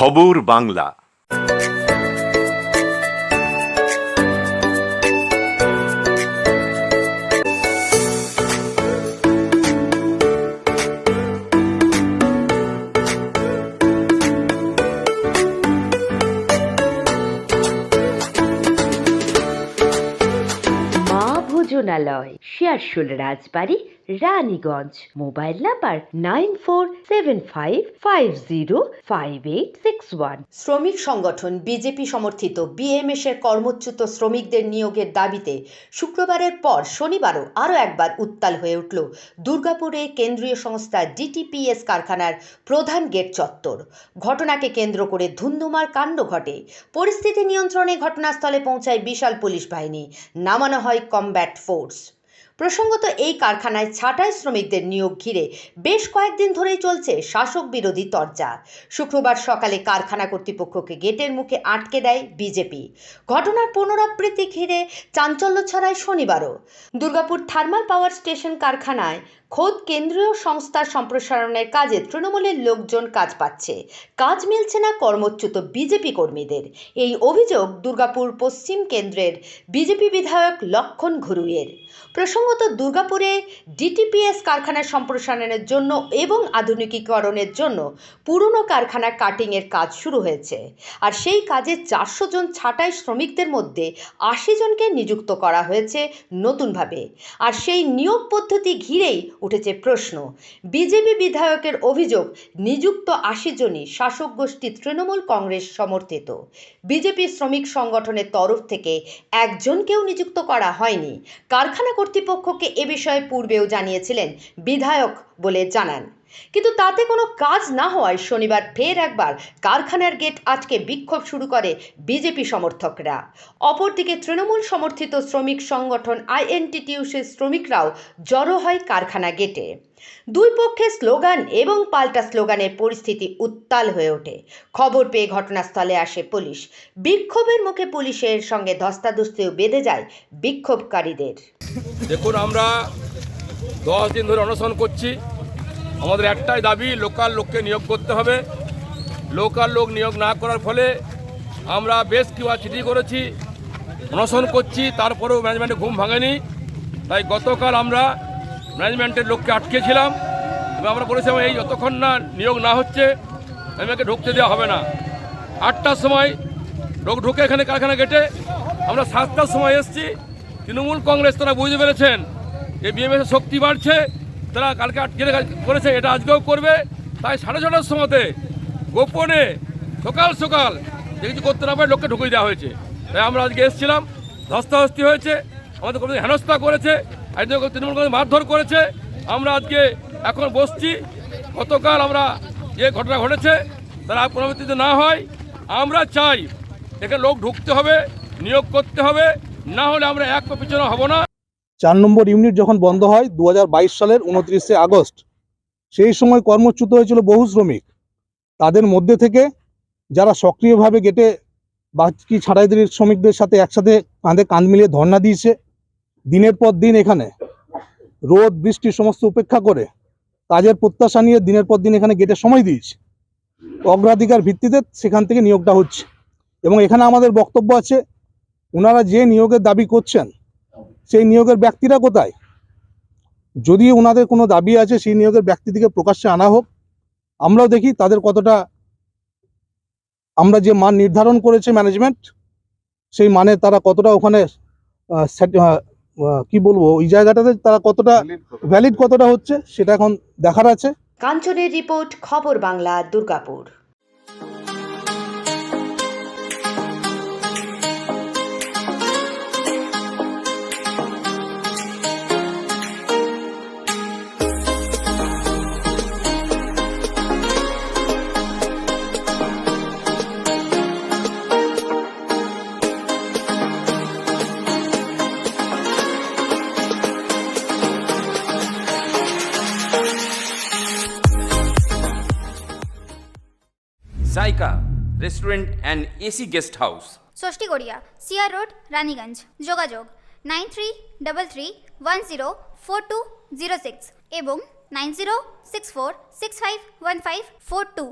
খবর বাংলা। ভোজনালয়, Searsole Rajbari, Raniganj. Mobile number 9475505861। শ্রমিক সংগঠন বিজেপি সমর্থিত বিএমএস এর কর্মচ্যুত শ্রমিকদের নিয়োগের দাবিতে শুক্রবারের পর শনিবারও আরও একবার উত্তাল হয়ে উঠল দুর্গাপুরে কেন্দ্রীয় সংস্থা ডিটিপিএস কারখানার প্রধান গেট চত্বর। ঘটনাকে কেন্দ্র করে ধুন্ধুমার কাণ্ড ঘটে। পরিস্থিতি নিয়ন্ত্রণে ঘটনাস্থলে পৌঁছায় বিশাল পুলিশ বাহিনী, নামানো হয় কমব্যাট ফোর্স। প্রসঙ্গত, এই কারখানায় ছাঁটাই শ্রমিকদের নিয়োগ ঘিরে বেশ কয়েকদিন ধরেই চলছে শাসক বিরোধী তরজা। শুক্রবার সকালে কারখানা কর্তৃপক্ষকে গেটের মুখে আটকে দেয় বিজেপি। ঘটনার পুনরাবৃত্তি ঘিরে চাঞ্চল্য ছড়ায় শনিবারও। দুর্গাপুর থার্মাল পাওয়ার স্টেশন কারখানায় খোদ কেন্দ্রীয় সংস্থার সম্প্রসারণের কাজে তৃণমূলের লোকজন কাজ পাচ্ছে, কাজ মিলছে না কর্মচ্যুত বিজেপি কর্মীদের। এই অভিযোগ দুর্গাপুর পশ্চিম কেন্দ্রের বিজেপি বিধায়ক লক্ষণ ঘুরুইয়ের। প্রসঙ্গত, দুর্গাপুরে ডিটিপিএস কারখানার সম্প্রসারণের জন্য এবং আধুনিকীকরণের জন্য পুরনো কারখানার কাটিংয়ের কাজ শুরু হয়েছে। আর সেই কাজে 400 জন ছাঁটাই শ্রমিকদের মধ্যে 80 জনকে নিযুক্ত করা হয়েছে নতুনভাবে। আর সেই নিয়োগ পদ্ধতি ঘিরেই উঠেছে প্রশ্ন। বিজেপি বিধায়কের অভিযোগ, নিযুক্ত 80 জনই শাসক গোষ্ঠী তৃণমূল কংগ্রেস সমর্থিত। বিজেপি শ্রমিক সংগঠনের তরফ থেকে একজনকেও নিযুক্ত করা হয়নি। কারখানা কর্তৃপক্ষকে এ বিষয়ে পূর্বেও জানিয়েছিলেন বিধায়ক বলে জানান, কিন্তু তাতে কোনো কাজ না হওয়ায় শনিবার ফের একবার কারখানার গেট আটকে বিক্ষোভ শুরু করে বিজেপি সমর্থকরা। অপরদিকে তৃণমূল সমর্থিত শ্রমিক সংগঠন আইএনটিটিইউসির শ্রমিকরাও জড়ো হয় কারখানা গেটে। দুই পক্ষে স্লোগান এবং পাল্টা স্লোগানের পরিস্থিতি উত্তাল হয়ে ওঠে। খবর পেয়ে ঘটনাস্থলে আসে পুলিশ। বিক্ষোভের মুখে পুলিশের সঙ্গে ধস্তাধস্তিও বেঁধে যায় বিক্ষোভকারীদের। দেখুন, আমরা 10 দিন ধরে অনশন করছি। আমাদের একটাই দাবি, লোকাল লোককে নিয়োগ করতে হবে। লোকাল লোক নিয়োগ না করার ফলে আমরা বেশ কিছু চিঠি করেছি, অনশন করছি, তারপরেও ম্যানেজমেন্টে ঘুম ভাঙেনি। তাই গতকাল আমরা ম্যানেজমেন্টের লোককে আটকেছিলাম এবং আমরা বলেছিলাম এই যতক্ষণ না নিয়োগ না হচ্ছে আমাকে ঢুকতে দেওয়া হবে না। 8টার সময় লোক ঢুকে এখানে কারখানা গেটে। আমরা 7টার সময় এসেছি। তৃণমূল কংগ্রেস তারা বুঝতে পেরেছেন এই বিএমএসের শক্তি বাড়ছে, তারা কালকে আটকে করেছে, এটা আজকেও করবে। তাই 6:30টার সময়তে গোপনে সকাল সকাল যে কিছু করতে না পারে লোককে ঢুকিয়ে দেওয়া হয়েছে। তাই আমরা আজকে এসেছিলাম, ধস্তাধস্তি হয়েছে, আমাদের কোনো হেনস্থা করেছে, একদিন তৃণমূল কংগ্রেস মারধর করেছে। আমরা আজকে এখন বসছি। গতকাল আমরা যে ঘটনা ঘটেছে তারা পুনরাবৃত্তি না হয়, আমরা চাই এখানে লোক ঢুকতে হবে, নিয়োগ করতে হবে, না হলে আমরা এক পা পিছনে হব না। 4 নম্বর ইউনিট যখন বন্ধ হয় 2022 সালের 29শে আগস্ট, সেই সময় কর্মচ্যুত হয়েছিল বহু শ্রমিক। তাদের মধ্যে থেকে যারা সক্রিয়ভাবে গেটে বাকি ছাঁটাইদের শ্রমিকদের সাথে একসাথে কাঁধে কাঁধ মিলিয়ে ধর্ণা দিয়েছে, দিনের পর দিন এখানে রোদ বৃষ্টি সমস্ত উপেক্ষা করে কাজের প্রত্যাশা নিয়ে দিনের পর দিন এখানে গেটে সময় দিয়েছে। অগ্রাধিকার ভিত্তিতে সেখান থেকে নিয়োগটা হচ্ছে এবং এখানে আমাদের বক্তব্য আছে, ওনারা যে নিয়োগের দাবি করছেন সেই নিয়োগের ব্যক্তিরা কোথায়? যদি ওনাদের কোনো দাবি আছে সেই নিয়োগের ব্যক্তিটিকে প্রকাশ্যে আনা হোক, আমরাও দেখি তাদের কতটা, আমরা যে মান নির্ধারণ করেছে ম্যানেজমেন্ট সেই মানে তারা কতটা ওখানে কি বলবো, ওই জায়গাটাতে তারা কতটা ভ্যালিড কতটা হচ্ছে সেটা এখন দেখার আছে। কাঞ্চনের রিপোর্ট, Khabar Bangla, Durgapur. Zaika restaurant and AC guest house, Shashthigoria, CR road, Raniganj. যোগাযোগ 9333104206 এবং 9064651542।